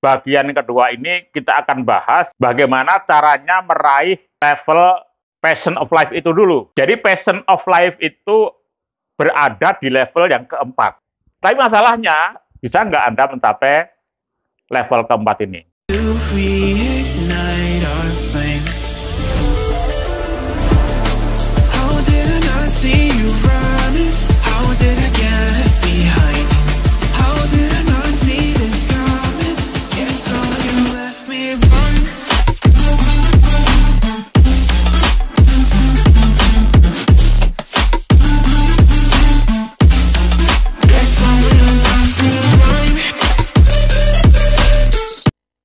bagian kedua ini kita akan bahas bagaimana caranya meraih level passion of life itu dulu. Jadi passion of life itu berada di level yang keempat. Tapi masalahnya, bisa nggak Anda mencapai level keempat ini?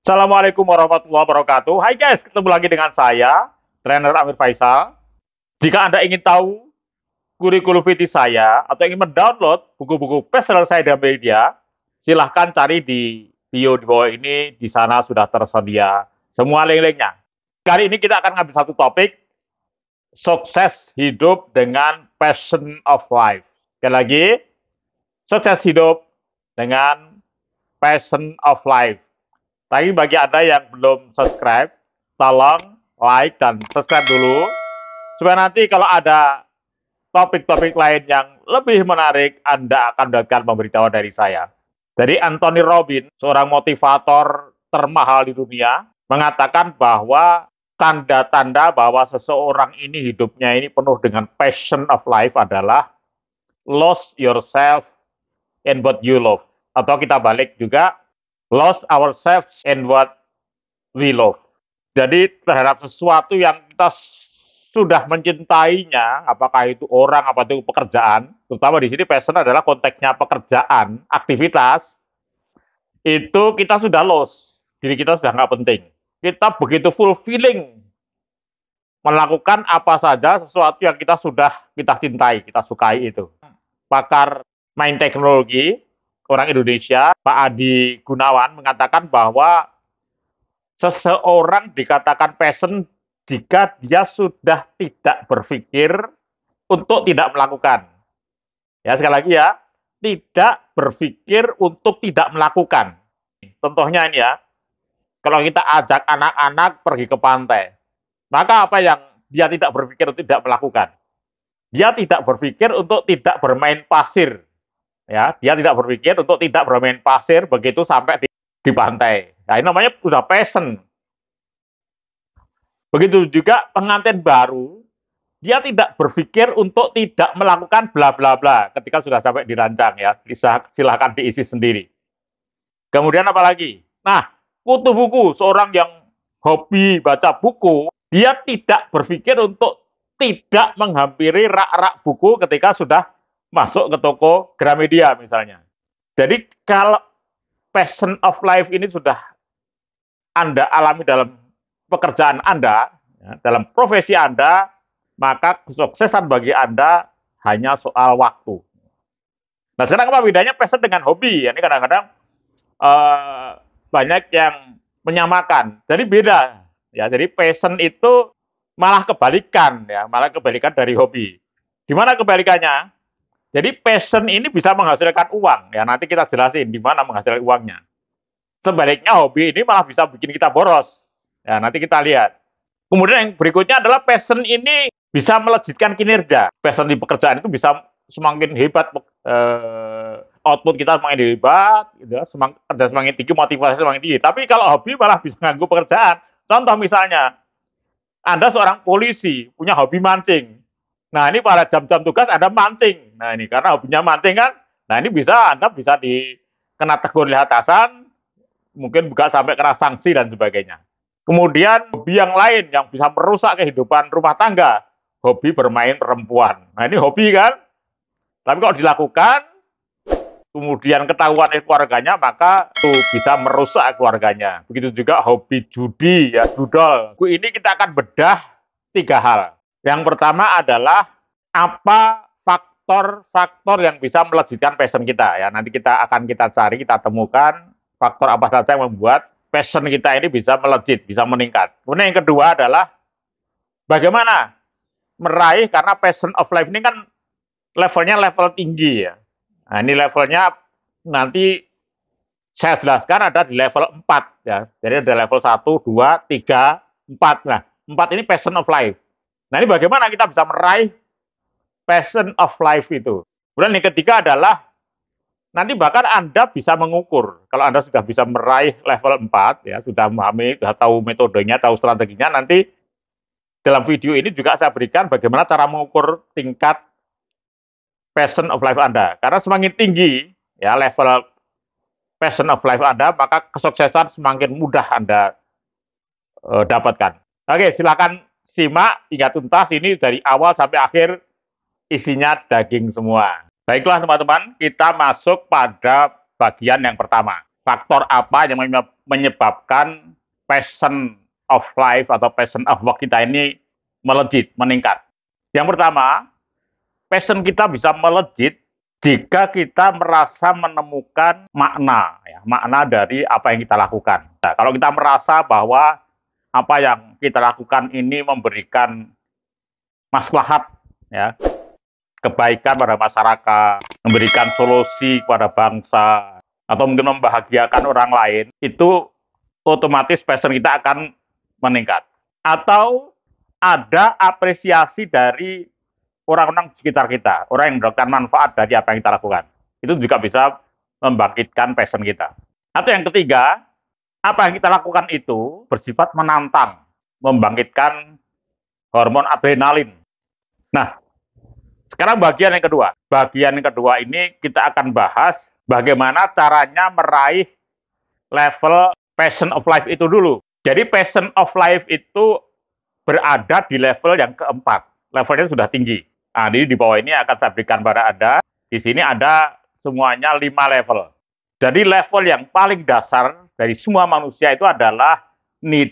Assalamualaikum warahmatullahi wabarakatuh. Hai guys, ketemu lagi dengan saya, trainer Amir Faisal. Jika Anda ingin tahu kurikulum PT saya atau ingin mendownload buku-buku bestseller saya dan media, silahkan cari di bio di bawah ini. Di sana sudah tersedia semua link-linknya. Kali ini kita akan ngambil satu topik, sukses hidup dengan passion of life. Sekali lagi, sukses hidup dengan passion of life. Tapi bagi Anda yang belum subscribe, tolong like dan subscribe dulu, supaya nanti kalau ada topik-topik lain yang lebih menarik, Anda akan mendapatkan pemberitahuan dari saya. Jadi Anthony Robbins, seorang motivator termahal di dunia, mengatakan bahwa tanda-tanda bahwa seseorang ini hidupnya ini penuh dengan passion of life adalah lose yourself in what you love. Atau kita balik juga, lost ourselves in what we love. Jadi terhadap sesuatu yang kita sudah mencintainya, apakah itu orang, apa itu pekerjaan, terutama di sini passion adalah konteksnya pekerjaan, aktivitas, itu kita sudah lost, diri kita sudah nggak penting. Kita begitu fulfilling melakukan apa saja sesuatu yang kita cintai, kita sukai itu. Pakar main teknologi, orang Indonesia, Pak Adi Gunawan, mengatakan bahwa seseorang dikatakan passion jika dia sudah tidak berpikir untuk tidak melakukan. Ya, sekali lagi ya, tidak berpikir untuk tidak melakukan. Contohnya ini ya, kalau kita ajak anak-anak pergi ke pantai, maka apa yang dia tidak berpikir untuk tidak melakukan? Dia tidak berpikir untuk tidak bermain pasir. Ya, dia tidak berpikir untuk tidak bermain pasir begitu sampai di pantai. Nah, ini namanya sudah passion. Begitu juga pengantin baru, dia tidak berpikir untuk tidak melakukan bla bla bla ketika sudah sampai di ranjang ya. Silahkan diisi sendiri. Kemudian apa lagi? Nah, kutu buku, seorang yang hobi baca buku, dia tidak berpikir untuk tidak menghampiri rak-rak buku ketika sudah masuk ke toko Gramedia misalnya. Jadi kalau passion of life ini sudah Anda alami dalam pekerjaan Anda, ya, dalam profesi Anda, maka kesuksesan bagi Anda hanya soal waktu. Nah, sekarang apa bedanya passion dengan hobi? Ini kadang-kadang banyak yang menyamakan. Jadi beda. Ya, jadi passion itu malah kebalikan, ya, malah kebalikan dari hobi. Di mana kebalikannya? Jadi passion ini bisa menghasilkan uang. Ya, nanti kita jelasin di mana menghasilkan uangnya. Sebaliknya hobi ini malah bisa bikin kita boros. Ya, nanti kita lihat. Kemudian yang berikutnya adalah passion ini bisa melejitkan kinerja. Passion di pekerjaan itu bisa semakin hebat, output kita semakin hebat, gitu, kerja semakin tinggi, motivasi semakin tinggi. Tapi kalau hobi malah bisa mengganggu pekerjaan. Contoh misalnya, Anda seorang polisi, punya hobi mancing. Nah, ini pada jam-jam tugas Anda mancing. Nah, ini karena hobinya mancing kan. Nah, ini Anda bisa dikena tegur oleh atasan, mungkin juga sampai kena sanksi dan sebagainya. Kemudian hobi yang lain yang bisa merusak kehidupan rumah tangga, hobi bermain perempuan. Nah, ini hobi kan. Tapi kalau dilakukan, kemudian ketahuan oleh keluarganya, maka itu bisa merusak keluarganya. Begitu juga hobi judi, ya, judol. Ini kita akan bedah 3 hal. Yang pertama adalah apa faktor-faktor yang bisa melejitkan passion kita. Ya, nanti kita cari, kita temukan faktor apa saja yang membuat passion kita ini bisa melejit, bisa meningkat. Kemudian yang kedua adalah bagaimana meraih, karena passion of life ini kan levelnya level tinggi ya. Nah, ini levelnya nanti saya jelaskan ada di level 4 ya. Jadi ada level 1, 2, 3, 4. Nah, 4 ini passion of life. Nah, ini bagaimana kita bisa meraih passion of life itu. Kemudian yang ketiga adalah nanti bahkan Anda bisa mengukur. Kalau Anda sudah bisa meraih level 4 ya, sudah memahami, sudah tahu metodenya, tahu strateginya, nanti dalam video ini juga saya berikan bagaimana cara mengukur tingkat passion of life Anda. Karena semakin tinggi ya level passion of life Anda, maka kesuksesan semakin mudah Anda dapatkan. Oke, silakan simak hingga tuntas, ini dari awal sampai akhir isinya daging semua. Baiklah teman-teman, kita masuk pada bagian yang pertama. Faktor apa yang menyebabkan passion of life atau passion of work kita ini melejit, meningkat? Yang pertama, passion kita bisa melejit jika kita merasa menemukan makna, ya, makna dari apa yang kita lakukan. Nah, kalau kita merasa bahwa apa yang kita lakukan ini memberikan maslahat, ya, kebaikan pada masyarakat, memberikan solusi kepada bangsa, atau mungkin membahagiakan orang lain, itu otomatis passion kita akan meningkat. Atau ada apresiasi dari orang-orang sekitar kita, orang yang mendapatkan manfaat dari apa yang kita lakukan. Itu juga bisa membangkitkan passion kita. Atau yang ketiga, apa yang kita lakukan itu bersifat menantang, membangkitkan hormon adrenalin. Nah, sekarang bagian yang kedua. Bagian yang kedua ini kita akan bahas bagaimana caranya meraih level passion of life itu dulu. Jadi passion of life itu berada di level yang keempat. Levelnya sudah tinggi. Nah, di bawah ini akan saya berikan pada Anda. Di sini ada semuanya 5 level. Jadi level yang paling dasar dari semua manusia itu adalah need.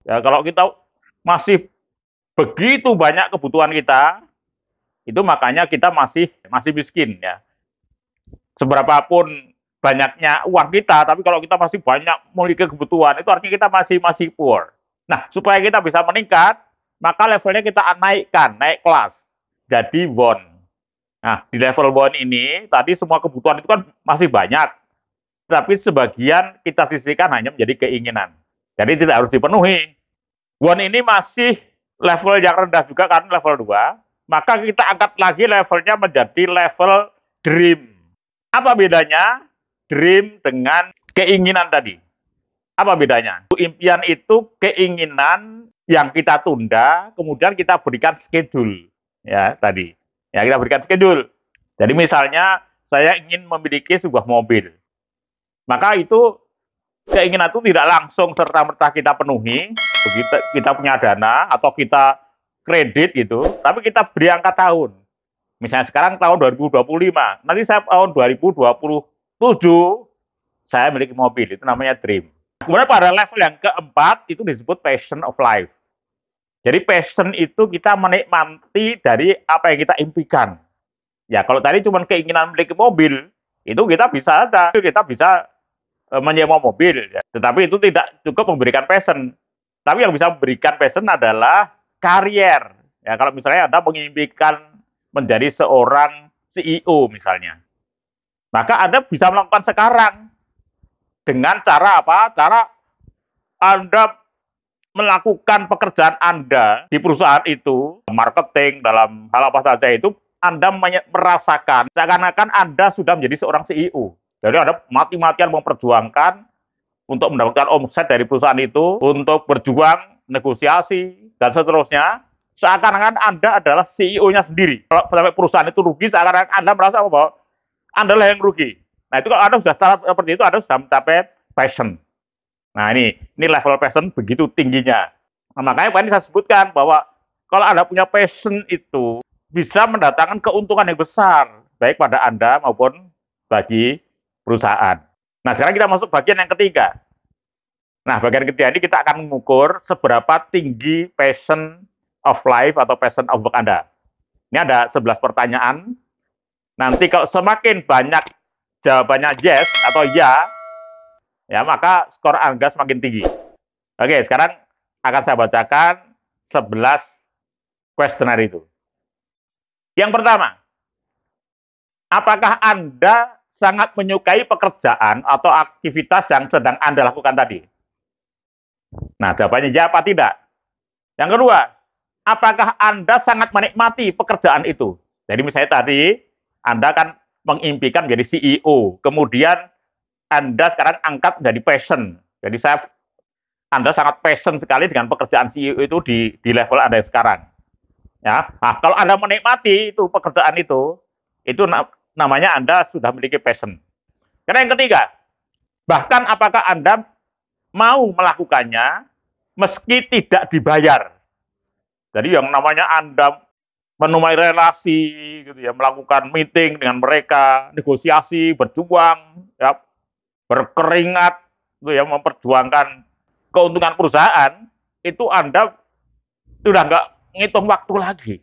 Ya, kalau kita masih begitu banyak kebutuhan kita, itu makanya kita masih miskin ya. Seberapapun banyaknya uang kita, tapi kalau kita masih banyak memiliki kebutuhan, itu artinya kita masih poor. Nah, supaya kita bisa meningkat, maka levelnya kita naikkan, naik kelas. Jadi one. Nah, di level one ini, tadi semua kebutuhan itu kan masih banyak. Tapi sebagian kita sisihkan hanya menjadi keinginan. Jadi tidak harus dipenuhi. One ini masih level yang rendah juga karena level 2. Maka kita angkat lagi levelnya menjadi level dream. Apa bedanya dream dengan keinginan tadi? Apa bedanya? Impian itu keinginan yang kita tunda, kemudian kita berikan schedule. Ya, tadi. Ya, kita berikan schedule. Jadi misalnya saya ingin memiliki sebuah mobil. Maka itu keinginan itu tidak langsung serta-merta kita penuhi, begitu kita punya dana atau kita kredit gitu, tapi kita beri angka tahun. Misalnya sekarang tahun 2025, nanti saya tahun 2027 saya memiliki mobil, itu namanya dream. Kemudian pada level yang keempat itu disebut passion of life. Jadi passion itu kita menikmati dari apa yang kita impikan. Ya kalau tadi cuma keinginan memiliki mobil, itu kita bisa aja, kita bisa menyewa mobil, ya. Tetapi itu tidak cukup memberikan passion. Tapi yang bisa memberikan passion adalah karier. Ya, kalau misalnya Anda mengimpikan menjadi seorang CEO misalnya, maka Anda bisa melakukan sekarang dengan cara apa? Cara Anda melakukan pekerjaan Anda di perusahaan itu, marketing dalam hal apa saja itu, Anda merasakan seakan-akan Anda sudah menjadi seorang CEO. Jadi Anda mati-matian memperjuangkan untuk mendapatkan omset dari perusahaan itu, untuk berjuang, negosiasi, dan seterusnya. Seakan-akan Anda adalah CEO-nya sendiri. Kalau sampai perusahaan itu rugi, seakan-akan Anda merasa bahwa Anda lah yang rugi. Nah, itu kalau Anda sudah seperti itu, Anda sudah mencapai passion. Nah, ini level passion begitu tingginya. Nah, makanya tadi saya sebutkan bahwa kalau Anda punya passion itu bisa mendatangkan keuntungan yang besar, baik pada Anda maupun bagi perusahaan. Nah, sekarang kita masuk bagian yang ketiga. Nah, bagian ketiga ini kita akan mengukur seberapa tinggi passion of life atau passion of work Anda. Ini ada 11 pertanyaan. Nanti kalau semakin banyak jawabannya yes atau ya maka skor Anda semakin tinggi. Oke, sekarang akan saya bacakan 11 kuesioner itu. Yang pertama, apakah Anda sangat menyukai pekerjaan atau aktivitas yang sedang Anda lakukan tadi? Nah, jawabannya ya apa tidak. Yang kedua, apakah Anda sangat menikmati pekerjaan itu? Jadi misalnya tadi, Anda kan mengimpikan menjadi CEO, kemudian Anda sekarang angkat menjadi passion. Jadi Anda sangat passion sekali dengan pekerjaan CEO itu di level Anda sekarang. Ya, nah, kalau Anda menikmati itu pekerjaan itu namanya Anda sudah memiliki passion. Karena yang ketiga, bahkan apakah Anda mau melakukannya meski tidak dibayar. Jadi yang namanya Anda menumai relasi, gitu ya, melakukan meeting dengan mereka, negosiasi, berjuang, ya, berkeringat, gitu ya, memperjuangkan keuntungan perusahaan, itu Anda sudah nggak ngitung waktu lagi.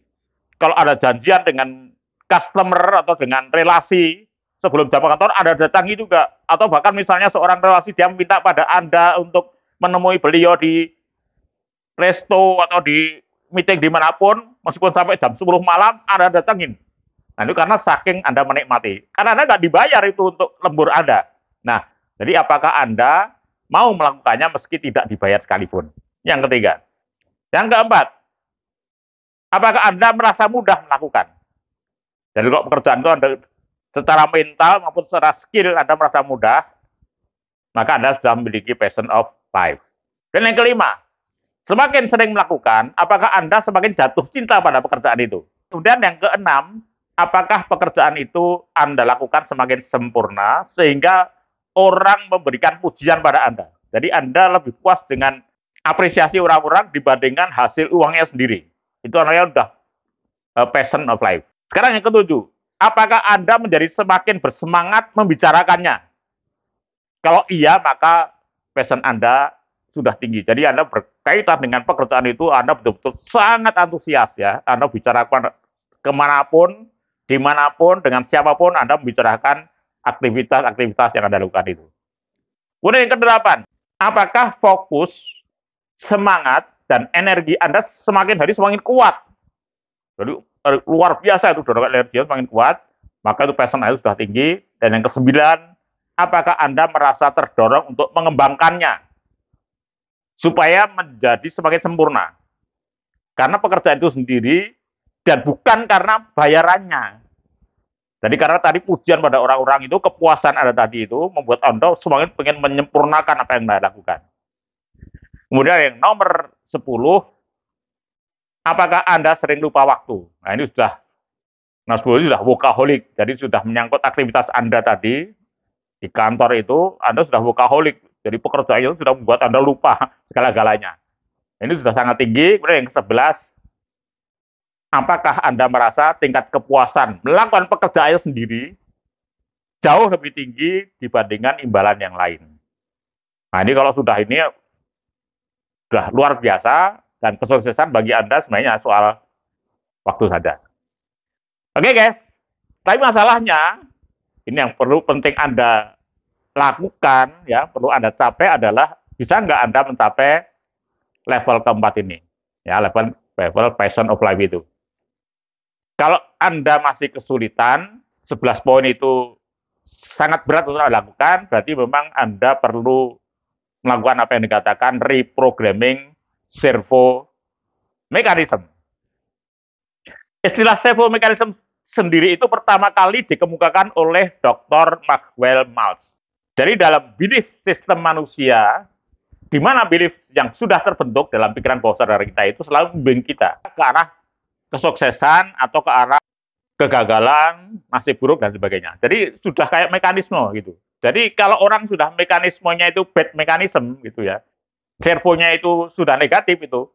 Kalau ada janjian dengan customer atau dengan relasi, sebelum jam kantor Anda datangi juga. Atau bahkan misalnya seorang relasi dia minta pada Anda untuk menemui beliau di resto atau di meeting dimanapun, meskipun sampai jam 10 malam, Anda datangin. Nah, itu karena saking Anda menikmati. Karena Anda nggak dibayar itu untuk lembur Anda. Nah, jadi apakah Anda mau melakukannya meski tidak dibayar sekalipun? Yang ketiga. Yang keempat, apakah Anda merasa mudah melakukan? Jadi kalau pekerjaan itu Anda secara mental maupun secara skill Anda merasa mudah, maka Anda sudah memiliki passion of life. Dan yang kelima, semakin sering melakukan, apakah Anda semakin jatuh cinta pada pekerjaan itu? Kemudian yang keenam, apakah pekerjaan itu Anda lakukan semakin sempurna sehingga orang memberikan pujian pada Anda. Jadi Anda lebih puas dengan apresiasi orang-orang dibandingkan hasil uangnya sendiri. Itu namanya udah passion of life. Sekarang yang ketujuh, apakah Anda menjadi semakin bersemangat membicarakannya? Kalau iya, maka passion Anda sudah tinggi. Jadi Anda berkaitan dengan pekerjaan itu, Anda betul-betul sangat antusias ya. Anda bicarakan kemanapun, dimanapun, dengan siapapun, Anda membicarakan aktivitas-aktivitas yang Anda lakukan itu. Kemudian yang kedelapan, apakah fokus, semangat, dan energi Anda semakin hari semakin kuat? Jadi luar biasa itu dorongan energi semakin kuat, maka itu passion Anda sudah tinggi. Dan yang kesembilan, apakah Anda merasa terdorong untuk mengembangkannya supaya menjadi semakin sempurna? Karena pekerjaan itu sendiri dan bukan karena bayarannya. Jadi karena tadi pujian pada orang-orang itu, kepuasan Anda tadi itu membuat Anda semakin ingin menyempurnakan apa yang Anda lakukan. Kemudian yang nomor 10, apakah Anda sering lupa waktu? Nah, ini sudah, ini sudah workaholic. Jadi sudah menyangkut aktivitas Anda tadi di kantor itu, Anda sudah workaholic. Jadi pekerjaan itu sudah membuat Anda lupa segala-galanya. Ini sudah sangat tinggi. Kemudian yang ke-11, apakah Anda merasa tingkat kepuasan melakukan pekerjaan sendiri jauh lebih tinggi dibandingkan imbalan yang lain? Nah, ini kalau sudah ini sudah luar biasa, dan kesuksesan bagi Anda sebenarnya soal waktu saja. Oke guys, tapi masalahnya, ini yang perlu penting Anda lakukan, ya, perlu Anda capai adalah, bisa nggak Anda mencapai level keempat ini? Ya, level passion of life itu. Kalau Anda masih kesulitan, 11 poin itu sangat berat untuk Anda lakukan, berarti memang Anda perlu melakukan apa yang dikatakan reprogramming servo mechanism. Istilah servo mechanism sendiri itu pertama kali dikemukakan oleh Dr. Maxwell Maltz. Jadi dalam belief sistem manusia, di mana belief yang sudah terbentuk dalam pikiran bawah sadar kita itu selalu membimbing kita ke arah kesuksesan atau ke arah kegagalan, nasib buruk, dan sebagainya. Jadi sudah kayak mekanisme gitu. Jadi kalau orang sudah mekanismenya itu bad mechanism gitu ya, servonya itu sudah negatif itu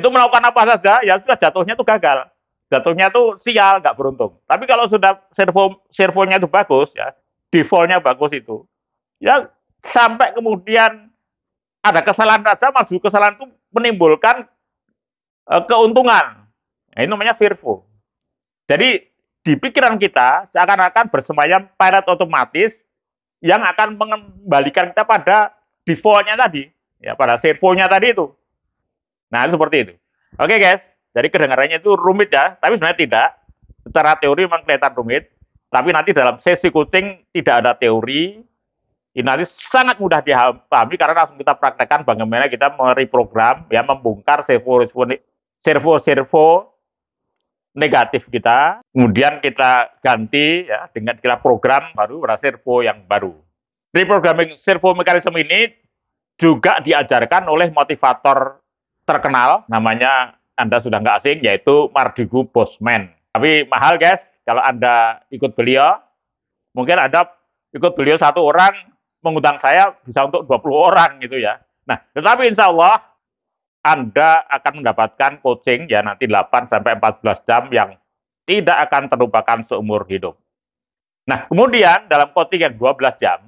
melakukan apa saja ya sudah jatuhnya itu gagal, jatuhnya itu sial, nggak beruntung. Tapi kalau sudah servonya itu bagus ya, defaultnya bagus itu, ya sampai kemudian ada kesalahan saja, maju kesalahan itu menimbulkan keuntungan. Nah, ini namanya servo. Jadi di pikiran kita seakan-akan bersemayam pilot otomatis yang akan mengembalikan kita pada defaultnya tadi, ya pada servonya tadi itu. Nah, seperti itu. Oke guys, jadi kedengarannya itu rumit ya, tapi sebenarnya tidak. Secara teori memang kelihatan rumit. Tapi nanti dalam sesi coaching tidak ada teori. Ini nanti sangat mudah dipahami karena langsung kita praktekkan bagaimana kita mereprogram, ya, membongkar servo negatif kita, kemudian kita ganti, ya, dengan kita program baru pada servo yang baru. Reprogramming servo mekanisme ini juga diajarkan oleh motivator terkenal, namanya Anda sudah nggak asing, yaitu Mardigu Bosman. Tapi mahal guys, kalau Anda ikut beliau, mungkin Anda ikut beliau satu orang, mengundang saya bisa untuk 20 orang gitu ya. Nah, tetapi insya Allah Anda akan mendapatkan coaching ya nanti 8-14 jam yang tidak akan terlupakan seumur hidup. Nah, kemudian dalam coaching yang 12 jam,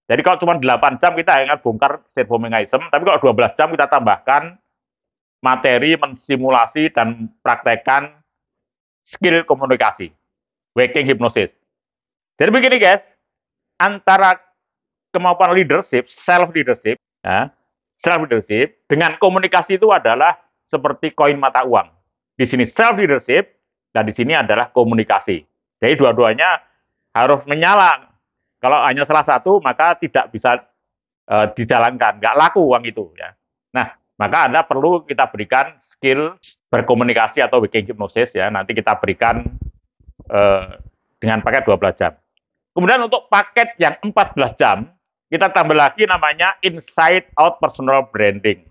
jadi kalau cuma 8 jam kita ingat bongkar servo mechanism, tapi kalau 12 jam kita tambahkan materi mensimulasi dan praktekkan skill komunikasi, waking hypnosis. Jadi begini guys, antara kemampuan leadership, self-leadership, ya, self-leadership dengan komunikasi itu adalah seperti koin mata uang. Di sini self-leadership, dan di sini adalah komunikasi. Jadi dua-duanya harus menyala. Kalau hanya salah satu, maka tidak bisa dijalankan. Nggak laku uang itu. Ya. Nah, maka Anda perlu kita berikan skill berkomunikasi atau waking hypnosis. Ya. Nanti kita berikan dengan paket 12 jam. Kemudian untuk paket yang 14 jam, kita tambah lagi namanya Inside Out Personal Branding.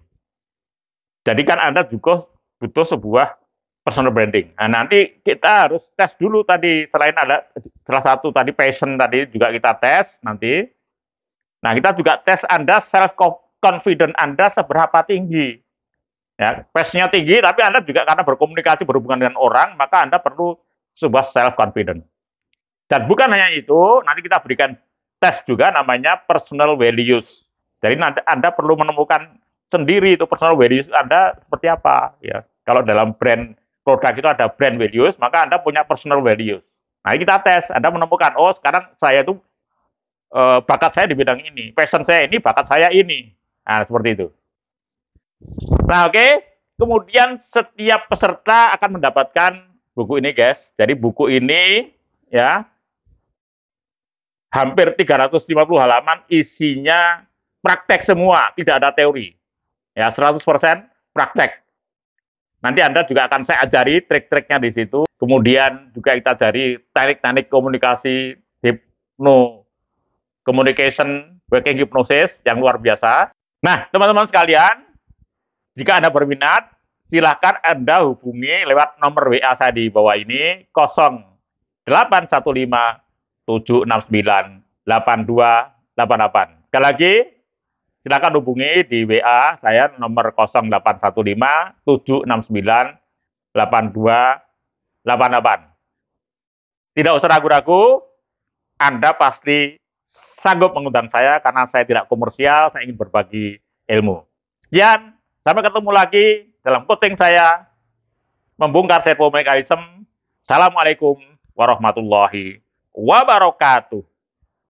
Jadi kan Anda juga butuh sebuah personal branding. Nah, nanti kita harus tes dulu tadi, selain ada salah satu tadi passion tadi juga kita tes nanti. Nah, kita juga tes Anda self confident Anda seberapa tinggi. Ya, passionnya tinggi, tapi Anda juga karena berkomunikasi berhubungan dengan orang, maka Anda perlu sebuah self confident. Dan bukan hanya itu, nanti kita berikan tes juga namanya personal values. Jadi nanti Anda perlu menemukan sendiri itu personal values Anda seperti apa. Ya, kalau dalam brand produk itu ada brand values, maka Anda punya personal values. Nah, kita tes, Anda menemukan, oh sekarang saya itu bakat saya di bidang ini, passion saya ini, bakat saya ini. Nah, seperti itu. Nah, oke. Kemudian setiap peserta akan mendapatkan buku ini, guys. Jadi buku ini, ya, hampir 350 halaman, isinya praktek semua, tidak ada teori. Ya, 100% praktek. Nanti Anda juga akan saya ajari trik-triknya di situ. Kemudian juga kita ajari teknik-teknik komunikasi, hypno communication, waking hypnosis yang luar biasa. Nah, teman-teman sekalian, jika Anda berminat, silakan Anda hubungi lewat nomor WA saya di bawah ini, 0815-769-8288. Sekali lagi, silakan hubungi di WA saya nomor 0815-769-8288. Tidak usah ragu-ragu, Anda pasti sanggup mengundang saya karena saya tidak komersial, saya ingin berbagi ilmu. Sekian, sampai ketemu lagi dalam coaching saya, membongkar servo mechanism. Assalamualaikum warahmatullahi wabarakatuh.